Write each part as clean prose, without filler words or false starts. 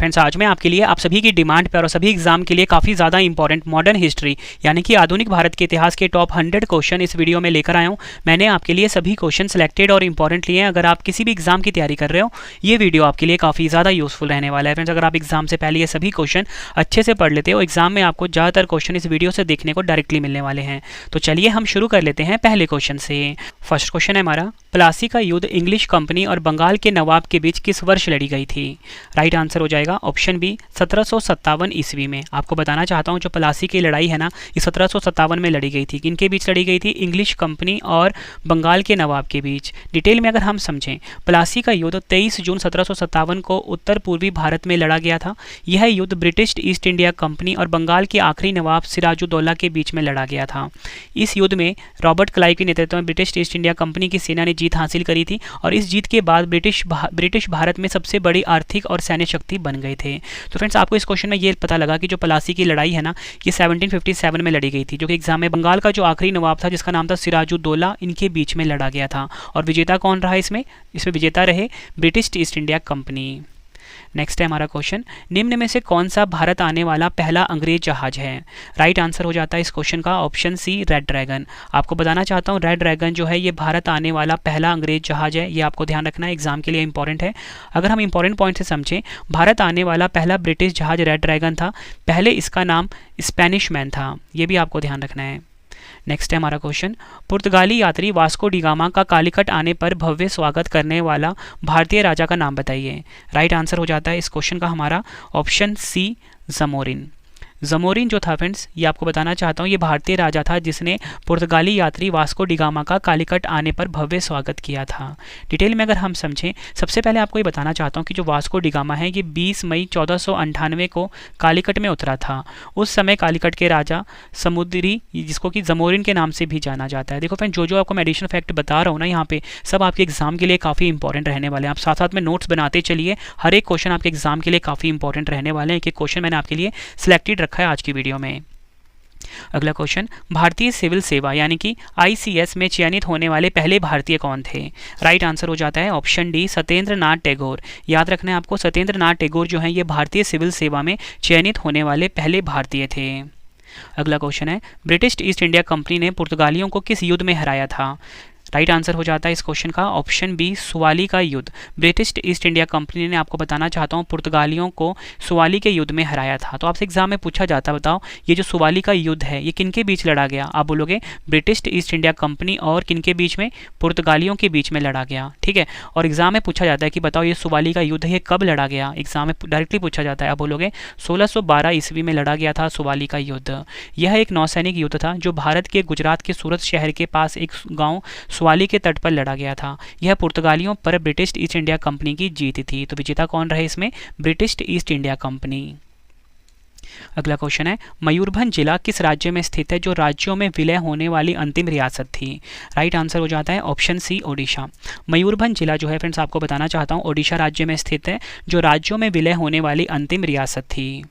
Friends आज मैं आपके लिए आप सभी की डिमांड पर और सभी एग्जाम के लिए काफ़ी ज़्यादा इंपॉर्टेंट मॉडर्न हिस्ट्री यानी कि आधुनिक भारत के इतिहास के टॉप 100 क्वेश्चन इस वीडियो में लेकर आया हूँ। मैंने आपके लिए सभी क्वेश्चन सिलेक्टेड और इंपॉर्टेंट लिए हैं। अगर आप किसी भी एग्जाम की तैयारी कर रहे हो ये वीडियो आपके लिए काफ़ी ज़्यादा यूजफुल रहने वाला है। फ्रेंड्स अगर आप एग्जाम से पहले ये सभी क्वेश्चन अच्छे से पढ़ लेते हो, एग्जाम में आपको ज़्यादातर क्वेश्चन इस वीडियो से देखने को डायरेक्टली मिलने वाले हैं। तो चलिए हम शुरू कर लेते हैं पहले क्वेश्चन से। फर्स्ट क्वेश्चन है हमारा, प्लासी का युद्ध इंग्लिश कंपनी और बंगाल के नवाब के बीच किस वर्ष लड़ी गई थी? राइट आंसर हो जाएगा ऑप्शन बी 1757 ईस्वी में। आपको बताना चाहता हूं जो प्लासी की लड़ाई है ना, ये 1757 में लड़ी गई थी। किनके बीच लड़ी गई थी? इंग्लिश कंपनी और बंगाल के नवाब के बीच। डिटेल में अगर हम समझें, प्लासी का युद्ध 23 जून 1757 को उत्तर पूर्वी भारत में लड़ा गया था। यह युद्ध ब्रिटिश ईस्ट इंडिया कंपनी और बंगाल के आखिरी नवाब सिराजुद्दौला के बीच में लड़ा गया था। इस युद्ध में रॉबर्ट क्लाइव के नेतृत्व में ब्रिटिश ईस्ट इंडिया कंपनी की सेना ने जीत हासिल करी थी और इस जीत के बाद ब्रिटिश भारत में सबसे बड़ी आर्थिक और सैन्य शक्ति बन गए थे। तो फ्रेंड्स आपको इस क्वेश्चन में ये पता लगा कि जो प्लासी की लड़ाई है ना, ये 1757 में लड़ी गई थी, जो कि एग्जाम में बंगाल का जो आखिरी नवाब था जिसका नाम था सिराजुद्दौला, इनके बीच में लड़ा गया था। और विजेता कौन रहा इसमें विजेता रहे British east India company. Next है हमारा क्वेश्चन, निम्न में से कौन सा भारत आने वाला पहला अंग्रेज जहाज है? राइट आंसर हो जाता है इस क्वेश्चन का ऑप्शन सी रेड ड्रैगन। आपको बताना चाहता हूँ रेड ड्रैगन जो है ये भारत आने वाला पहला अंग्रेज जहाज है। ये आपको ध्यान रखना है, एग्जाम के लिए इंपॉर्टेंट है। अगर हम इंपॉर्टेंट पॉइंट से समझें, भारत आने वाला पहला ब्रिटिश जहाज रेड ड्रैगन था। पहले इसका नाम स्पेनिश मैन था, ये भी आपको ध्यान रखना है। नेक्स्ट है हमारा क्वेश्चन, पुर्तगाली यात्री वास्को डी गामा का कालीकट आने पर भव्य स्वागत करने वाला भारतीय राजा का नाम बताइए। राइट आंसर हो जाता है इस क्वेश्चन का हमारा ऑप्शन सी जमोरिन। जमोरिन जो था फ्रेंड्स, ये आपको बताना चाहता हूँ ये भारतीय राजा था जिसने पुर्तगाली यात्री वास्को डी गामा का कालीकट आने पर भव्य स्वागत किया था। डिटेल में अगर हम समझें, सबसे पहले आपको ये बताना चाहता हूँ कि जो वास्को डी गामा है ये 20 मई 1498 को कालीकट में उतरा था। उस समय कालीकट के राजा समुद्री, जिसको कि जमोरिन के नाम से भी जाना जाता है। देखो फ्रेंड जो आपको मैं एडिशनल फैक्ट बता रहा हूँ ना, यहाँ पे सब आपके एग्जाम के लिए काफ़ी इंपॉर्टेंट रहने वाले हैं। आप साथ साथ में नोट्स बनाते चलिए, हर एक क्वेश्चन आपके एग्जाम के लिए काफ़ी इंपॉर्टेंट रहने वाले हैं। एक क्वेश्चन मैंने आपके लिए सिलेक्टेड है आज की वीडियो में। अगला क्वेश्चन, भारतीय सिविल सेवा यानी कि आईसीएस में चयनित होने वाले पहले भारतीय कौन थे? राइट आंसर हो जाता है ऑप्शन डी सत्येंद्र नाथ टैगोर। याद रखना है आपको, सत्येंद्र नाथ टैगोर जो है ये भारतीय सिविल सेवा में चयनित होने वाले पहले भारतीय थे। अगला क्वेश्चन है, ब्रिटिश ईस्ट इंडिया कंपनी ने पुर्तगालियों को किस युद्ध में हराया था? राइट आंसर हो जाता है इस क्वेश्चन का ऑप्शन बी सुवाली का युद्ध। ब्रिटिश ईस्ट इंडिया कंपनी ने, आपको बताना चाहता हूँ, पुर्तगालियों को सुवाली के युद्ध में हराया था। तो आपसे एग्जाम में पूछा जाता, बताओ ये जो सुवाली का युद्ध है ये किनके बीच लड़ा गया? आप बोलोगे ब्रिटिश ईस्ट इंडिया कंपनी और किनके बीच में? पुर्तगालियों के बीच में लड़ा गया। ठीक है, और एग्जाम में पूछा जाता है कि बताओ ये सुवाली का युद्ध ये कब लड़ा गया? एग्जाम में डायरेक्टली पूछा जाता है, आप बोलोगे 1612 ईस्वी में लड़ा गया था सुवाली का युद्ध। यह एक नौसैनिक युद्ध था जो भारत के गुजरात के सूरत शहर के पास एक गाँव सुवाली के तट पर लड़ा गया था। यह पुर्तगालियों पर ब्रिटिश ईस्ट इंडिया कंपनी की जीत थी। तो विजेता कौन रहे इसमें? British east India company. अगला क्वेश्चन है, मयूरभंज जिला किस राज्य में स्थित है जो राज्यों में विलय होने वाली अंतिम रियासत थी? राइट आंसर हो जाता है ऑप्शन सी ओडिशा। मयूरभंज जिला जो है फ्रेंड्स आपको बताना चाहता हूँ ओडिशा राज्य में स्थित है जो राज्यों में विलय होने वाली अंतिम रियासत थी।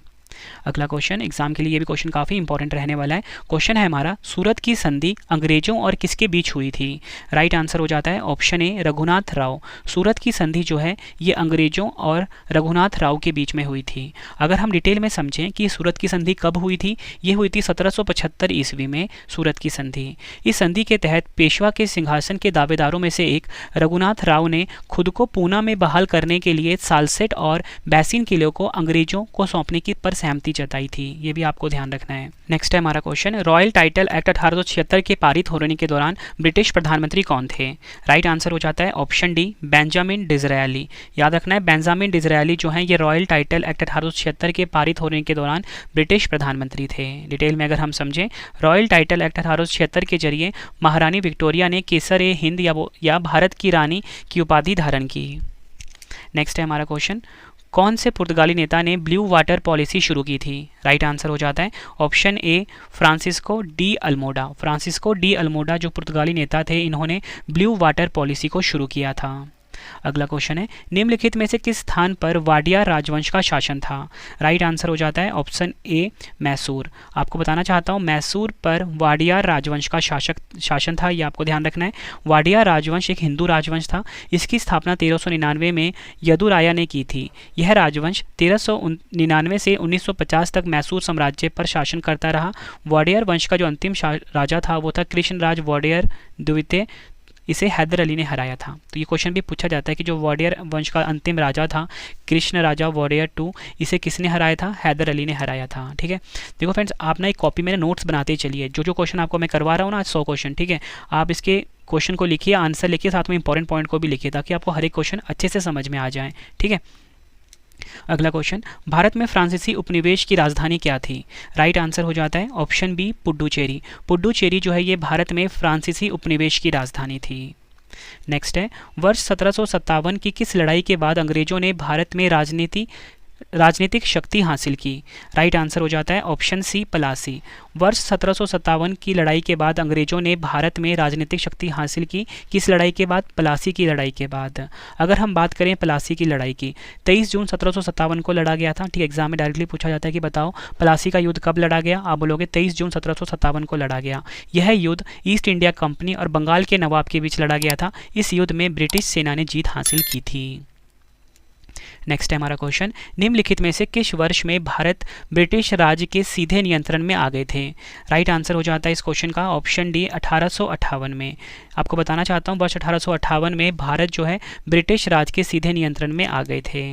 अगला क्वेश्चन, एग्जाम के लिए ये भी क्वेश्चन काफ़ी इंपॉर्टेंट रहने वाला है। क्वेश्चन है हमारा, सूरत की संधि अंग्रेजों और किसके बीच हुई थी? राइट आंसर हो जाता है ऑप्शन ए रघुनाथ राव। सूरत की संधि जो है ये अंग्रेजों और रघुनाथ राव के बीच में हुई थी। अगर हम डिटेल में समझें कि सूरत की संधि कब हुई थी, ये हुई थी 1775 ईस्वी में सूरत की संधि। इस संधि के तहत पेशवा के सिंहासन के दावेदारों में से एक रघुनाथ राव ने खुद को पूना में बहाल करने के लिए सालसेट और बैसिन किले को अंग्रेजों को सौंपने की पर सहमति जताई थी। ये भी आपको ध्यान रखना है। नेक्स्ट है हमारा क्वेश्चन, रॉयल टाइटल एक्ट 1876 के पारित होने के दौरान ब्रिटिश प्रधानमंत्री कौन थे? राइट आंसर हो जाता है ऑप्शन डी बेंजामिन डिज़रायली। याद रखना है बेंजामिन डिज़रायली जो है ये रॉयल टाइटल एक्ट 1876 के पारित होने के दौरान ब्रिटिश प्रधानमंत्री थे। डिटेल में अगर हम समझें, रॉयल टाइटल एक्ट 1876 के जरिए महारानी विक्टोरिया ने केसर ए हिंद या भारत की रानी की उपाधि धारण की। नेक्स्ट है हमारा क्वेश्चन, कौन से पुर्तगाली नेता ने ब्लू वाटर पॉलिसी शुरू की थी? राइट आंसर हो जाता है ऑप्शन ए Francisco de Almora. Francisco de Almora जो पुर्तगाली नेता थे, इन्होंने ब्लू वाटर पॉलिसी को शुरू किया था। अगला क्वेश्चन है, निम्नलिखित में से किस स्थान पर वाडिया राजवंश का शासन था? राइट आंसर हो जाता है ऑप्शन ए मैसूर। आपको बताना चाहता हूँ मैसूर पर वाडिया राजवंश का शासन था, ये आपको ध्यान रखना है। वाडिया राजवंश एक हिंदू राजवंश था। इसकी स्थापना 1399 में यदुराया ने की थी। यह राजवंश 1399 से 1950 तक मैसूर साम्राज्य पर शासन करता रहा। वाडियर वंश का जो अंतिम राजा था वो था कृष्णराज वाडियर द्वितीय। इसे हैदर अली ने हराया था। तो ये क्वेश्चन भी पूछा जाता है कि जो वाडियर वंश का अंतिम राजा था कृष्ण राजा वाडियर 2, इसे किसने हराया था? हैदर अली ने हराया था। ठीक है, देखो फ्रेंड्स, आप ना एक कॉपी में नोट्स बनाते चलिए। जो क्वेश्चन आपको मैं करवा रहा हूँ ना आज 100 क्वेश्चन, ठीक है, आप इसके क्वेश्चन को लिखिए, आंसर लिखिए, साथ में इंपॉर्टेंट पॉइंट को भी लिखिए ताकि आपको हर एक क्वेश्चन अच्छे से समझ में आ जाए। ठीक है, अगला क्वेश्चन, भारत में फ्रांसीसी उपनिवेश की राजधानी क्या थी? राइट आंसर हो जाता है ऑप्शन बी पुडुचेरी। पुडुचेरी जो है ये भारत में फ्रांसीसी उपनिवेश की राजधानी थी। नेक्स्ट है, वर्ष 1757 की किस लड़ाई के बाद अंग्रेजों ने भारत में राजनीतिक शक्ति हासिल की? राइट आंसर हो जाता है ऑप्शन सी पलासी। वर्ष 1757 की लड़ाई के बाद अंग्रेजों ने भारत में राजनीतिक शक्ति हासिल की। किस लड़ाई के बाद? पलासी की लड़ाई के बाद। अगर हम बात करें पलासी की लड़ाई की, 23 जून 1757 को लड़ा गया था। ठीक, एग्जाम में डायरेक्टली पूछा जाता है कि बताओ पलासी का युद्ध कब लड़ा गया? आप बोलोगे 23 जून 1757 को लड़ा गया। यह युद्ध ईस्ट इंडिया कंपनी और बंगाल के नवाब के बीच लड़ा गया था। इस युद्ध में ब्रिटिश सेना ने जीत हासिल की थी। नेक्स्ट है हमारा क्वेश्चन, निम्नलिखित में से किस वर्ष में भारत ब्रिटिश राज के सीधे नियंत्रण में आ गए थे? राइट आंसर हो जाता है इस क्वेश्चन का ऑप्शन डी 1858 में। आपको बताना चाहता हूँ वर्ष 1858 में भारत जो है ब्रिटिश राज के सीधे नियंत्रण में आ गए थे।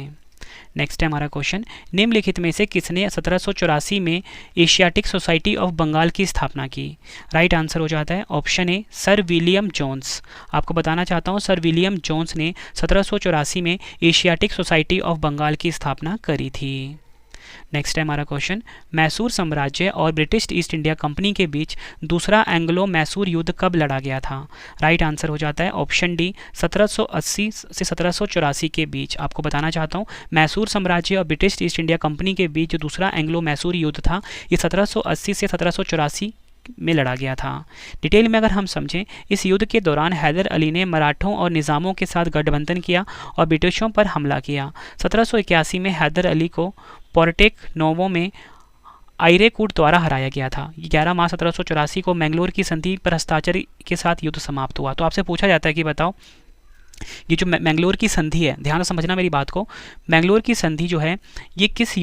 नेक्स्ट है हमारा क्वेश्चन, निम्नलिखित में से किसने 1784 में एशियाटिक सोसाइटी ऑफ बंगाल की स्थापना की? राइट आंसर हो जाता है option A sir William Jones. आपको बताना चाहता हूँ सर विलियम जोन्स ने 1784 में एशियाटिक सोसाइटी ऑफ बंगाल की स्थापना करी थी। नेक्स्ट है हमारा क्वेश्चन, मैसूर साम्राज्य और ब्रिटिश ईस्ट इंडिया कंपनी के बीच दूसरा एंग्लो मैसूर युद्ध कब लड़ा गया था? राइट आंसर हो जाता है ऑप्शन डी 1780 से 1784 के बीच। आपको बताना चाहता हूँ मैसूर साम्राज्य और ब्रिटिश ईस्ट इंडिया कंपनी के बीच जो दूसरा एंग्लो मैसूर युद्ध था ये 1780 से 1784 में लड़ा गया था। डिटेल में अगर हम समझें, इस युद्ध के दौरान हैदर अली ने मराठों और निज़ामों के साथ गठबंधन किया और ब्रिटिशों पर हमला किया। 1781 में हैदर अली को पोर्टेक नोवो में आइरेकूट द्वारा हराया गया था। 11 मार्च 1784 को मैंगलोर की संधि पर हस्ताक्षर के साथ युद्ध समाप्त हुआ। तो आपसे पूछा जाता है कि बताओ ये जो मैंगलोर की संधि है, ध्यान से समझना मेरी बात को, मैंगलोर की संधि जो है ये किस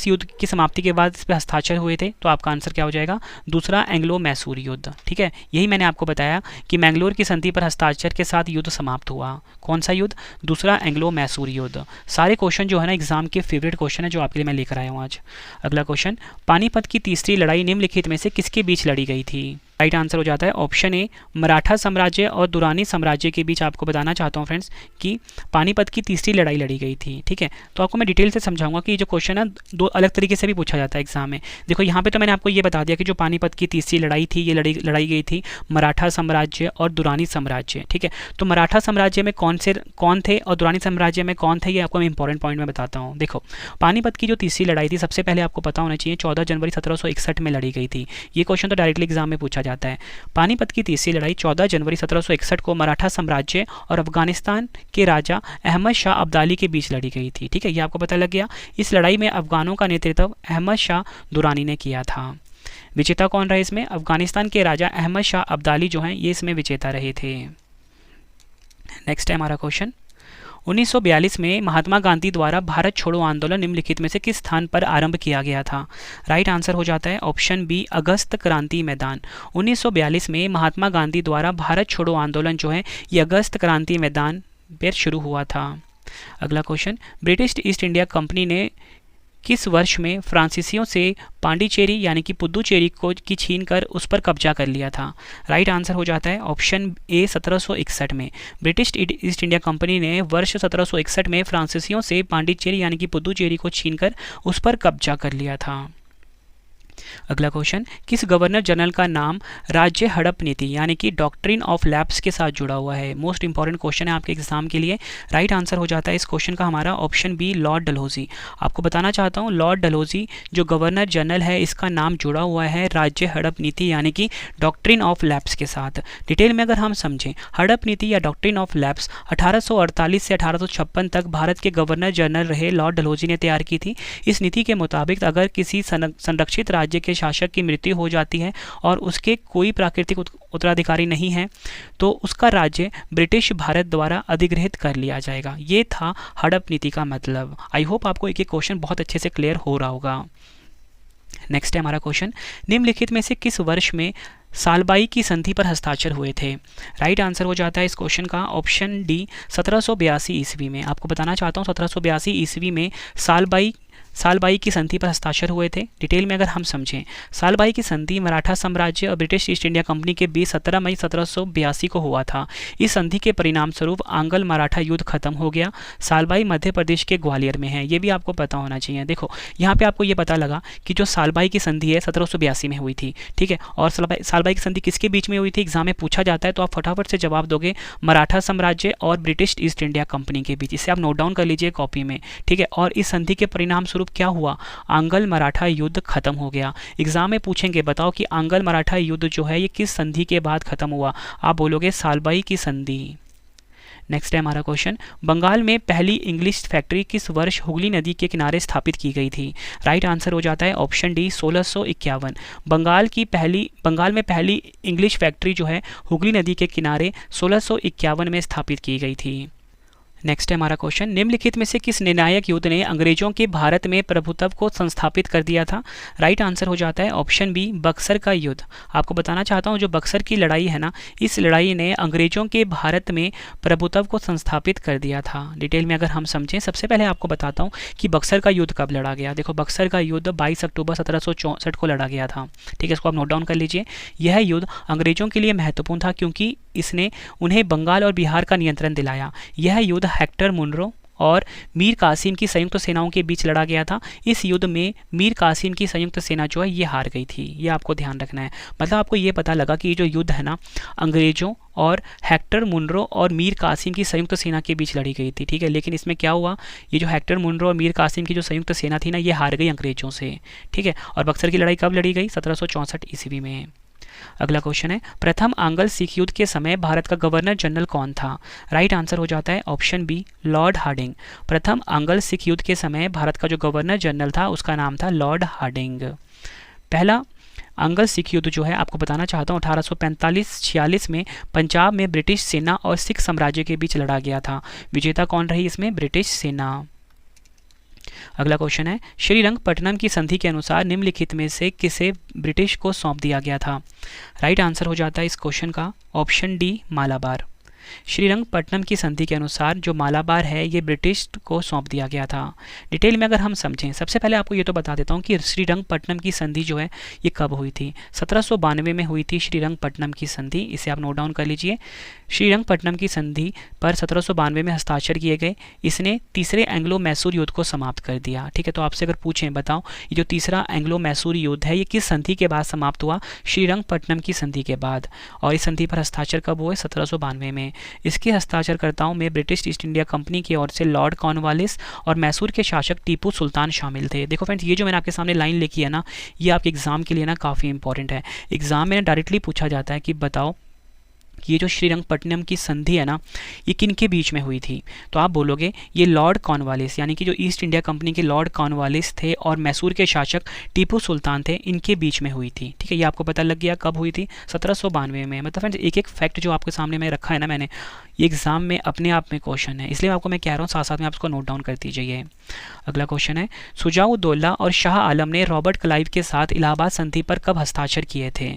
युद्ध की समाप्ति के बाद इस पर हस्ताक्षर हुए थे? तो आपका आंसर क्या हो जाएगा? दूसरा एंग्लो मैसूर युद्ध। ठीक है, यही मैंने आपको बताया कि मैंगलोर की संधि पर हस्ताक्षर के साथ युद्ध समाप्त हुआ। कौन सा युद्ध? दूसरा एंग्लो मैसूर युद्ध। सारे क्वेश्चन जो है ना एग्जाम के फेवरेट क्वेश्चन है जो आपके लिए मैं लेकर आया हूँ आज। अगला क्वेश्चन, पानीपत की तीसरी लड़ाई निम्नलिखित में से किसके बीच लड़ी गई थी? राइट आंसर हो जाता है ऑप्शन ए मराठा साम्राज्य और दुरानी साम्राज्य के बीच। आपको बताना चाहता हूँ फ्रेंड्स कि पानीपत की तीसरी लड़ाई लड़ी गई थी। ठीक है, तो आपको मैं डिटेल से समझाऊंगा कि जो क्वेश्चन है दो अलग तरीके से भी पूछा जाता है एग्जाम में। देखो यहाँ पे तो मैंने आपको ये बता दिया कि जो पानीपत की तीसरी लड़ाई थी ये लड़ाई गई थी मराठा साम्राज्य और दुरानी साम्राज्य। ठीक है, तो मराठा साम्राज्य में कौन थे और दुरानी साम्राज्य में कौन थे ये आपको मैं इंपॉर्टेंट पॉइंट में बताता हूँ। देखो पानीपत की जो तीसरी लड़ाई थी सबसे पहले आपको पता होना चाहिए 14 जनवरी 1761 में लड़ी गई थी। ये क्वेश्चन तो डायरेक्टली एग्जाम में पूछा जाता है। पानीपत की तीसरी लड़ाई 14 जनवरी 1761 को मराठा साम्राज्य और अफगानिस्तान के राजा अहमद शाह अब्दाली के बीच लड़ी गई थी। ठीक है, ये आपको पता लग गया। इस लड़ाई में अफगानों का नेतृत्व अहमद शाह दुरानी ने किया था। विजेता कौन रहे इसमें? अफगानिस्तान के राजा अहमद शाह अब्दाली जो हैं ये इसमें विजेता रहे थे। नेक्स्ट है हमारा क्वेश्चन, 1942 में महात्मा गांधी द्वारा भारत छोड़ो आंदोलन निम्नलिखित में से किस स्थान पर आरंभ किया गया था? राइट आंसर हो जाता है ऑप्शन बी अगस्त क्रांति मैदान। 1942 में महात्मा गांधी द्वारा भारत छोड़ो आंदोलन जो है ये अगस्त क्रांति मैदान पर शुरू हुआ था। अगला question, British east India company ने किस वर्ष में फ्रांसीसियों से पांडिचेरी यानी कि पुदुचेरी को छीन कर उस पर कब्जा कर लिया था? राइट आंसर हो जाता है ऑप्शन ए 1761 में। ब्रिटिश ईस्ट इंडिया कंपनी ने वर्ष 1761 में फ्रांसीसियों से पांडिचेरी यानी कि पुदुचेरी को छीनकर उस पर कब्जा कर लिया था। अगला क्वेश्चन, किस गवर्नर जनरल का नाम राज्य हड़प नीति यानी कि डॉक्ट्रिन ऑफ लैप्स के साथ जुड़ा हुआ है? मोस्ट इंपॉर्टेंट क्वेश्चन है आपके एग्जाम के लिए। राइट आंसर हो जाता है इस क्वेश्चन का हमारा ऑप्शन बी, लॉर्ड डलहौजी। आपको बताना चाहता हूँ, लॉर्ड डलहौजी जो गवर्नर जनरल है इसका नाम जुड़ा हुआ है राज्य हड़प नीति यानी कि डॉक्ट्रिन ऑफ लैप्स के साथ। डिटेल में अगर हम समझें, हड़प नीति या डॉक्ट्रिन ऑफ लैप्स 1848 से 1856 तक भारत के गवर्नर जनरल रहे लॉर्ड डलहौजी ने तैयार की थी। इस नीति के मुताबिक अगर किसी संरक्षित राज्य के शासक की मृत्यु हो जाती है और उसके कोई प्राकृतिक उत्तराधिकारी नहीं है तो उसका राज्य ब्रिटिश भारत द्वारा अधिग्रहित कर लिया जाएगा। ये था हड़प नीति का मतलब। आई होप आपको एक एक क्वेश्चन बहुत अच्छे से क्लियर हो रहा होगा। नेक्स्ट है हमारा क्वेश्चन, निम्नलिखित में से किस वर्ष में सालबाई की संधि पर हस्ताक्षर हुए थे? राइट आंसर हो जाता है इस क्वेश्चन का ऑप्शन डी, 1782 ईस्वी में। आपको बताना चाहता हूँ 1782 ईस्वी में सालबाई की संधि पर हस्ताक्षर हुए थे। डिटेल में अगर हम समझें, सालबाई की संधि मराठा साम्राज्य और ब्रिटिश ईस्ट इंडिया कंपनी के बीच 17 मई 1782 को हुआ था। इस संधि के परिणाम स्वरूप आंग्ल मराठा युद्ध खत्म हो गया। सालबाई मध्य प्रदेश के ग्वालियर में है, ये भी आपको पता होना चाहिए। देखो यहाँ पे आपको ये पता लगा कि जो सालबाई की संधि है 1782 में हुई थी, ठीक है। और सालबाई की संधि किसके बीच में हुई थी? एग्जाम में पूछा जाता है तो आप फटाफट से जवाब दोगे, मराठा साम्राज्य और ब्रिटिश ईस्ट इंडिया कंपनी के बीच। इसे आप नोट डाउन कर लीजिए कॉपी में, ठीक है। और इस संधि के परिणाम स्वरूप क्या हुआ? आंग्ल मराठा युद्ध खत्म हो गया। एग्जाम में पूछेंगे बताओ कि आंग्ल मराठा युद्ध जो है ये किस संधि के बाद खत्म हुआ? आप बोलोगे सालबाई की संधि। नेक्स्ट है हमारा क्वेश्चन, बंगाल में पहली इंग्लिश फैक्ट्री किस वर्ष हुगली नदी के किनारे स्थापित की गई थी? राइट आंसर हो जाता है ऑप्शन डी, 1651। बंगाल में पहली इंग्लिश फैक्ट्री जो है हुगली नदी के किनारे 1651 में स्थापित की गई थी। नेक्स्ट है हमारा क्वेश्चन, निम्नलिखित में से किस निर्णायक युद्ध ने अंग्रेजों के भारत में प्रभुत्व को संस्थापित कर दिया था? राइट आंसर हो जाता है ऑप्शन बी, बक्सर का युद्ध। आपको बताना चाहता हूं जो बक्सर की लड़ाई है ना, इस लड़ाई ने अंग्रेजों के भारत में प्रभुत्व को संस्थापित कर दिया था। डिटेल में अगर हम समझें, सबसे पहले आपको बताता हूँ कि बक्सर का युद्ध कब लड़ा गया। देखो बक्सर का युद्ध 22 अक्टूबर 1764 को लड़ा गया था, ठीक है। इसको आप नोट डाउन कर लीजिए। यह युद्ध अंग्रेजों के लिए महत्वपूर्ण था क्योंकि इसने उन्हें बंगाल और बिहार का नियंत्रण दिलाया। यह युद्ध हेक्टर मुनरो और मीर कासिम की संयुक्त सेनाओं के बीच लड़ा गया था। इस युद्ध में मीर कासिम की संयुक्त सेना जो है ये हार गई थी, ये आपको ध्यान रखना है। मतलब आपको ये पता लगा कि ये जो युद्ध है ना, अंग्रेजों और हेक्टर मुनरो और मीर कासिम की संयुक्त सेना के बीच लड़ी गई थी, ठीक है। लेकिन इसमें क्या हुआ, ये जो हेक्टर मुनरो और मीर कासिम की जो संयुक्त सेना थी ना, ये हार गई अंग्रेजों से, ठीक है। और बक्सर की लड़ाई कब लड़ी गई? 1764 ईस्वी में। अगला क्वेश्चन है, प्रथम आंग्ल सिख युद्ध के समय भारत का गवर्नर जनरल कौन था? राइट आंसर हो जाता है ऑप्शन बी, लॉर्ड हार्डिंग। प्रथम आंग्ल सिख युद्ध के समय भारत का जो गवर्नर जनरल था उसका नाम था लॉर्ड हार्डिंग। पहला आंग्ल सिख युद्ध जो है आपको बताना चाहता हूँ 1845-46 में पंजाब में ब्रिटिश सेना और सिख साम्राज्य के बीच लड़ा गया था। विजेता कौन रही इसमें? ब्रिटिश सेना। अगला क्वेश्चन है, श्रीरंगपट्टनम की संधि के अनुसार निम्नलिखित में से किसे ब्रिटिश को सौंप दिया गया था? राइट आंसर हो जाता है इस क्वेश्चन का ऑप्शन डी, मालाबार। श्रीरंगपट्टनम की संधि के अनुसार जो मालाबार है ये ब्रिटिश को सौंप दिया गया था। डिटेल में अगर हम समझें, सबसे पहले आपको ये तो बता देता हूँ कि श्रीरंगपट्टनम की संधि जो है ये कब हुई थी? 1792 में हुई थी श्रीरंगपट्टनम की संधि। इसे आप नोट डाउन कर लीजिए। श्रीरंगपट्टनम की संधि पर 1792 में हस्ताक्षर किए गए। इसने तीसरे एंग्लो मैसूर युद्ध को समाप्त कर दिया, ठीक है। तो आपसे अगर पूछें बताओ ये जो तीसरा एंग्लो मैसूर युद्ध है ये किस संधि के बाद समाप्त हुआ? श्रीरंगपट्टनम की संधि के बाद। और इस संधि पर हस्ताक्षर कब हुए? 1792 में। इसके हस्ताक्षरकर्ताओं में ब्रिटिश ईस्ट इंडिया कंपनी की ओर से लॉर्ड कॉर्नवालिस और मैसूर के शासक टीपू सुल्तान शामिल थे। देखो फ्रेंड्स, ये जो मैंने आपके सामने लाइन लिखी है ना, ये आपके एग्जाम के लिए ना काफ़ी इंपॉर्टेंट है। एग्जाम में डायरेक्टली पूछा जाता है कि बताओ ये जो श्रीरंगपट्टनम की संधि है ना ये किन के बीच में हुई थी? तो आप बोलोगे ये लॉर्ड कॉर्नवालिस यानी कि जो ईस्ट इंडिया कंपनी के लॉर्ड कॉर्नवालिस थे और मैसूर के शासक टीपू सुल्तान थे, इनके बीच में हुई थी, ठीक है। ये आपको पता लग गया कब हुई थी? 1792 में। मतलब फ्रेंड्स एक एक फैक्ट जो आपके सामने में रखा है ना मैंने, ये एग्जाम में अपने आप में क्वेश्चन है, इसलिए आपको मैं कह रहा हूँ साथ साथ में आप इसको नोट डाउन करती जाइए। अगला क्वेश्चन है, शुजाउद्दौला और शाह आलम ने रॉबर्ट क्लाइव के साथ इलाहाबाद संधि पर कब हस्ताक्षर किए थे?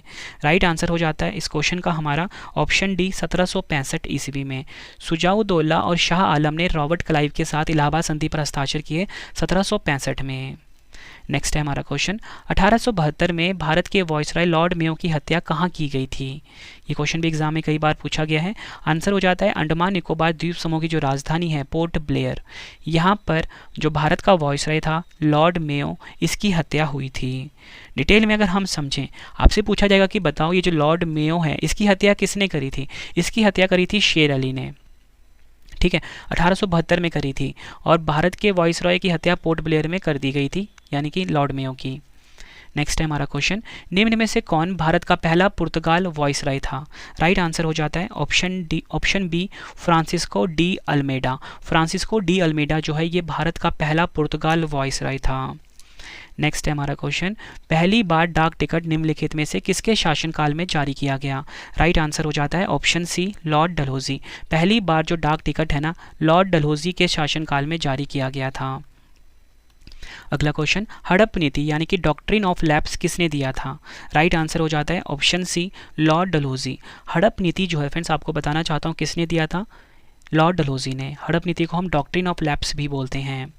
राइट आंसर हो जाता है इस क्वेश्चन का हमारा ऑप्शन डी, 1765 ईस्वी में। शुजाउद्दौला और शाह आलम ने रॉबर्ट क्लाइव के साथ इलाहाबाद संधि पर हस्ताक्षर किए 1765 में। नेक्स्ट है हमारा क्वेश्चन, 1872 में भारत के वॉइसरॉय लॉर्ड मेयो की हत्या कहाँ की गई थी? ये क्वेश्चन भी एग्जाम में कई बार पूछा गया है। आंसर हो जाता है अंडमान निकोबार द्वीप समूह की जो राजधानी है पोर्ट ब्लेयर, यहाँ पर जो भारत का वॉइसरॉय था लॉर्ड मेयो, इसकी हत्या हुई थी। डिटेल में अगर हम समझें, आपसे पूछा जाएगा कि बताओ ये जो लॉर्ड मेयो है इसकी हत्या किसने करी थी? इसकी हत्या करी थी शेर अली ने, ठीक है, 1872 में करी थी। और भारत के वॉइसरॉय की हत्या पोर्ट ब्लेयर में कर दी गई थी, यानी कि लॉर्ड मेयो की। नेक्स्ट है हमारा क्वेश्चन, निम्न में से कौन भारत का पहला पुर्तगाल वॉइसरॉय था? राइट आंसर हो जाता है option B Francisco de Almeida. Francisco de Almeida जो है ये भारत का पहला पुर्तगाल वॉइसरॉय था। नेक्स्ट है हमारा क्वेश्चन, पहली बार डाक टिकट निम्नलिखित में से किसके शासनकाल में जारी किया गया? राइट आंसर हो जाता है ऑप्शन सी लॉर्ड डलहौजी। पहली बार जो डाक टिकट है ना, लॉर्ड डलहौजी के शासनकाल में जारी किया गया था। अगला क्वेश्चन, हड़प नीति यानी कि डॉक्ट्रिन ऑफ लैप्स किसने दिया था? राइट आंसर हो जाता है ऑप्शन सी लॉर्ड डलहौजी। हड़प नीति जो है फ्रेंड्स आपको बताना चाहता हूँ किसने दिया था? लॉर्ड डलहौजी ने। हड़प नीति को हम डॉक्ट्रिन ऑफ लैप्स भी बोलते हैं।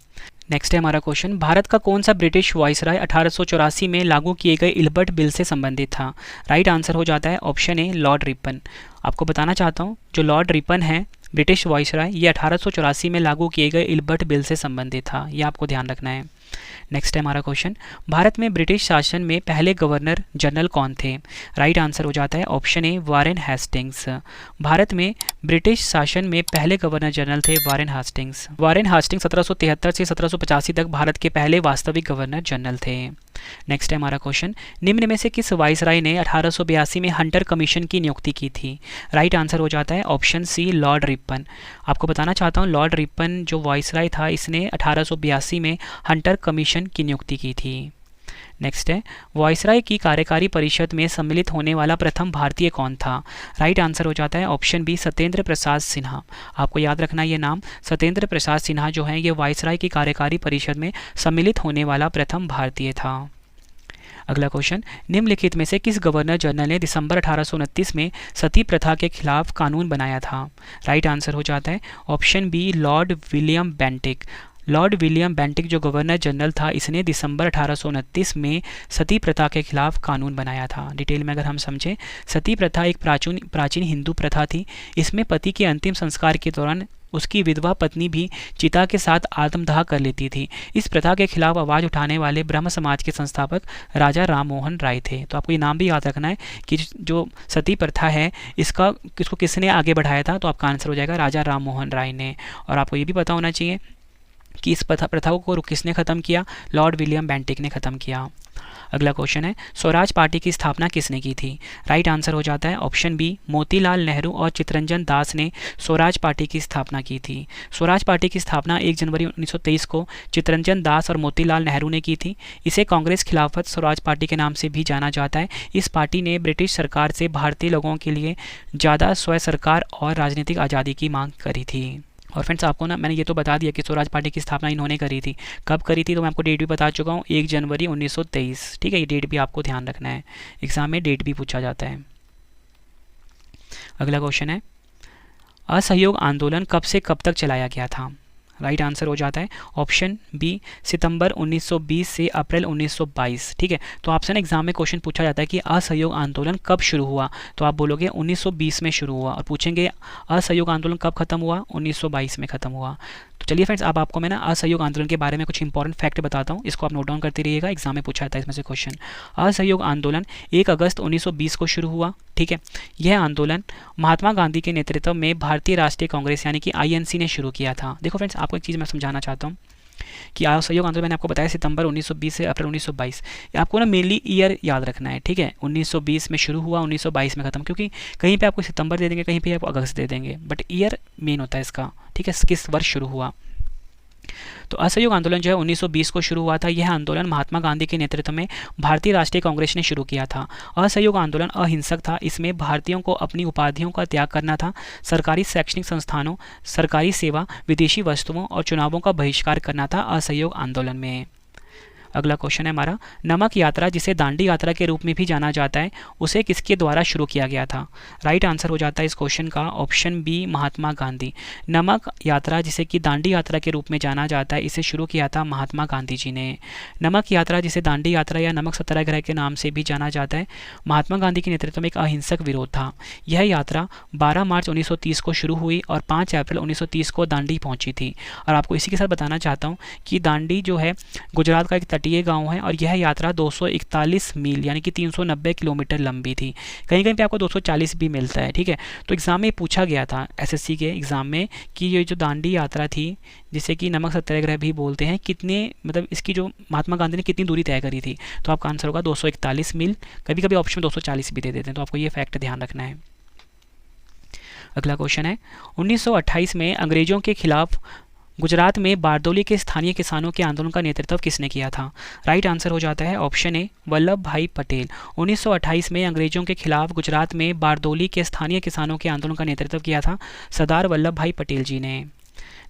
नेक्स्ट है हमारा क्वेश्चन, भारत का कौन सा ब्रिटिश वॉइसरॉय 1884 में लागू किए गए इल्बर्ट बिल से संबंधित था? राइट आंसर हो जाता है ऑप्शन ए लॉर्ड रिपन। आपको बताना चाहता हूँ जो लॉर्ड रिपन है ब्रिटिश वॉइसरॉय, ये 1884 में लागू किए गए इल्बर्ट बिल से संबंधित था, ये आपको ध्यान रखना है। नेक्स्ट है हमारा क्वेश्चन, भारत में ब्रिटिश शासन में पहले गवर्नर जनरल कौन थे? राइट आंसर हो जाता है ऑप्शन ए वारेन हेस्टिंग्स। भारत में ब्रिटिश शासन में पहले गवर्नर जनरल थे वारेन हेस्टिंग्स। वारेन हेस्टिंग्स 1773 से 1785 तक भारत के पहले वास्तविक गवर्नर जनरल थे। नेक्स्ट है हमारा क्वेश्चन, निम्न में से किस वाइसराय ने 1882 में हंटर कमीशन की नियुक्ति की थी? राइट आंसर हो जाता है ऑप्शन सी लॉर्ड रिपन। आपको बताना चाहता हूँ लॉर्ड रिपन जो वाइसराय था इसने 1882 में हंटर कमीशन की नियुक्ति की थी। नेक्स्ट है, वाइसराय की कार्यकारी परिषद में सम्मिलित होने वाला प्रथम भारतीय कौन था? राइट आंसर हो जाता है ऑप्शन बी सत्येंद्र प्रसाद सिन्हा। आपको याद रखना ये नाम, सत्येंद्र प्रसाद सिन्हा जो है ये वाइसराय की कार्यकारी परिषद में सम्मिलित होने वाला प्रथम भारतीय था। अगला क्वेश्चन, निम्नलिखित में से किस गवर्नर जनरल ने दिसंबर 1829 में सती प्रथा के खिलाफ कानून बनाया था? राइट आंसर हो जाता है option B lord William Bentinck. Lord William Bentinck जो गवर्नर जनरल था इसने दिसंबर 1829 में सती प्रथा के खिलाफ कानून बनाया था। डिटेल में अगर हम समझें, सती प्रथा एक प्राचीन हिंदू प्रथा थी। इसमें पति के अंतिम संस्कार के दौरान उसकी विधवा पत्नी भी चिता के साथ आत्मदाह कर लेती थी। इस प्रथा के खिलाफ आवाज़ उठाने वाले ब्रह्म समाज के संस्थापक राजा राम मोहन राय थे। तो आपको ये नाम भी याद रखना है कि जो सती प्रथा है इसको किसने आगे बढ़ाया था, तो आपका आंसर हो जाएगा राजा राम मोहन राय ने। और आपको ये भी पता होना चाहिए कि इस प्रथा को किसने ख़त्म किया? लॉर्ड विलियम बेंटिक ने ख़त्म किया। अगला क्वेश्चन है, स्वराज पार्टी की स्थापना किसने की थी? राइट आंसर हो जाता है ऑप्शन बी मोतीलाल नेहरू और चित्तरंजन दास ने स्वराज पार्टी की स्थापना की थी। स्वराज पार्टी की स्थापना 1 जनवरी 1923 को चित्तरंजन दास और मोतीलाल नेहरू ने की थी। इसे कांग्रेस खिलाफत स्वराज पार्टी के नाम से भी जाना जाता है। इस पार्टी ने ब्रिटिश सरकार से भारतीय लोगों के लिए ज़्यादा स्वय सरकार और राजनीतिक आज़ादी की मांग करी थी। और फ्रेंड्स आपको ना मैंने ये तो बता दिया कि स्वराज पार्टी की स्थापना इन्होंने करी थी। कब करी थी तो मैं आपको डेट भी बता चुका हूँ, 1 जनवरी 1923। ठीक है, ये डेट भी आपको ध्यान रखना है, एग्जाम में डेट भी पूछा जाता है। अगला क्वेश्चन है, असहयोग आंदोलन कब से कब तक चलाया गया था? राइट आंसर हो जाता है ऑप्शन बी सितंबर 1920 से अप्रैल 1922। ठीक है, तो आपसे ना एग्जाम में क्वेश्चन पूछा जाता है कि असहयोग आंदोलन कब शुरू हुआ, तो आप बोलोगे 1920 में शुरू हुआ। और पूछेंगे असहयोग आंदोलन कब खत्म हुआ? 1922 में खत्म हुआ। तो चलिए फ्रेंड्स, अब आपको मैं ना असहयोग आंदोलन के बारे में कुछ इंपॉर्टेंट फैक्ट बताता हूँ, इसको आप नोट डाउन करते रहिएगा, एग्जाम में पूछा जाता है इसमें से क्वेश्चन। असहयोग आंदोलन 1 अगस्त 1920 को शुरू हुआ। ठीक है, यह आंदोलन महात्मा गांधी के नेतृत्व में भारतीय राष्ट्रीय कांग्रेस यानी कि INC ने शुरू किया था। देखो फ्रेंड्स, आपको एक चीज़ मैं समझाना चाहता हूँ कि असहयोग आंदोलन मैंने आपको बताया सितंबर 1920 से अप्रैल 1922। आपको ना मेनली ईयर याद रखना है। ठीक है, 1920 में शुरू हुआ, 1922 में खत्म, क्योंकि कहीं पे आपको सितंबर दे देंगे, कहीं पे आपको अगस्त दे देंगे, बट ईयर मेन होता है इसका। ठीक है, किस वर्ष शुरू हुआ। तो असहयोग आंदोलन जो है 1920 को शुरू हुआ था। यह आंदोलन महात्मा गांधी के नेतृत्व में भारतीय राष्ट्रीय कांग्रेस ने शुरू किया था। असहयोग आंदोलन अहिंसक था। इसमें भारतीयों को अपनी उपाधियों का त्याग करना था, सरकारी शैक्षणिक संस्थानों, सरकारी सेवा, विदेशी वस्तुओं और चुनावों का बहिष्कार करना था असहयोग आंदोलन में। अगला क्वेश्चन है हमारा, नमक यात्रा जिसे दांडी यात्रा के रूप में भी जाना जाता है उसे किसके द्वारा शुरू किया गया था? राइट आंसर हो जाता है इस क्वेश्चन का ऑप्शन बी, महात्मा गांधी। नमक यात्रा जिसे कि दांडी यात्रा के रूप में जाना जाता है इसे शुरू किया था महात्मा गांधी जी ने। नमक यात्रा जिसे दांडी यात्रा या नमक सत्याग्रह के नाम से भी जाना जाता है, महात्मा गांधी के नेतृत्व में एक अहिंसक विरोध था। यह यात्रा 12 मार्च 1930 को शुरू हुई और 5 अप्रैल 1930 को दांडी पहुंची थी। और आपको इसी के साथ बताना चाहता हूं कि दांडी जो है गुजरात का एक तटीय गांव है और यह यात्रा 241 मील यानी कि 390 किलोमीटर लंबी थी। कहीं कहीं पे आपको 240 भी मिलता है, ठीक है। तो एग्ज़ाम में पूछा गया था एसएससी के एग्ज़ाम में कि ये जो दांडी यात्रा थी जिसे कि नमक सत्याग्रह भी बोलते हैं, कितने मतलब इसकी जो महात्मा गांधी ने कितनी दूरी तय करी थी? तो आपका आंसर होगा 241 मील। कभी कभी ऑप्शन में 240 भी दे देते हैं, तो आपको ये फैक्ट ध्यान रखना है। अगला क्वेश्चन है, 1928 में अंग्रेजों के खिलाफ गुजरात में बारदौली के स्थानीय किसानों के आंदोलन का नेतृत्व किसने किया था? राइट आंसर हो जाता है ऑप्शन ए, वल्लभ भाई पटेल। 1928 में अंग्रेजों के खिलाफ गुजरात में बारदौली के स्थानीय किसानों के आंदोलन का नेतृत्व किया था सरदार वल्लभ भाई पटेल जी ने।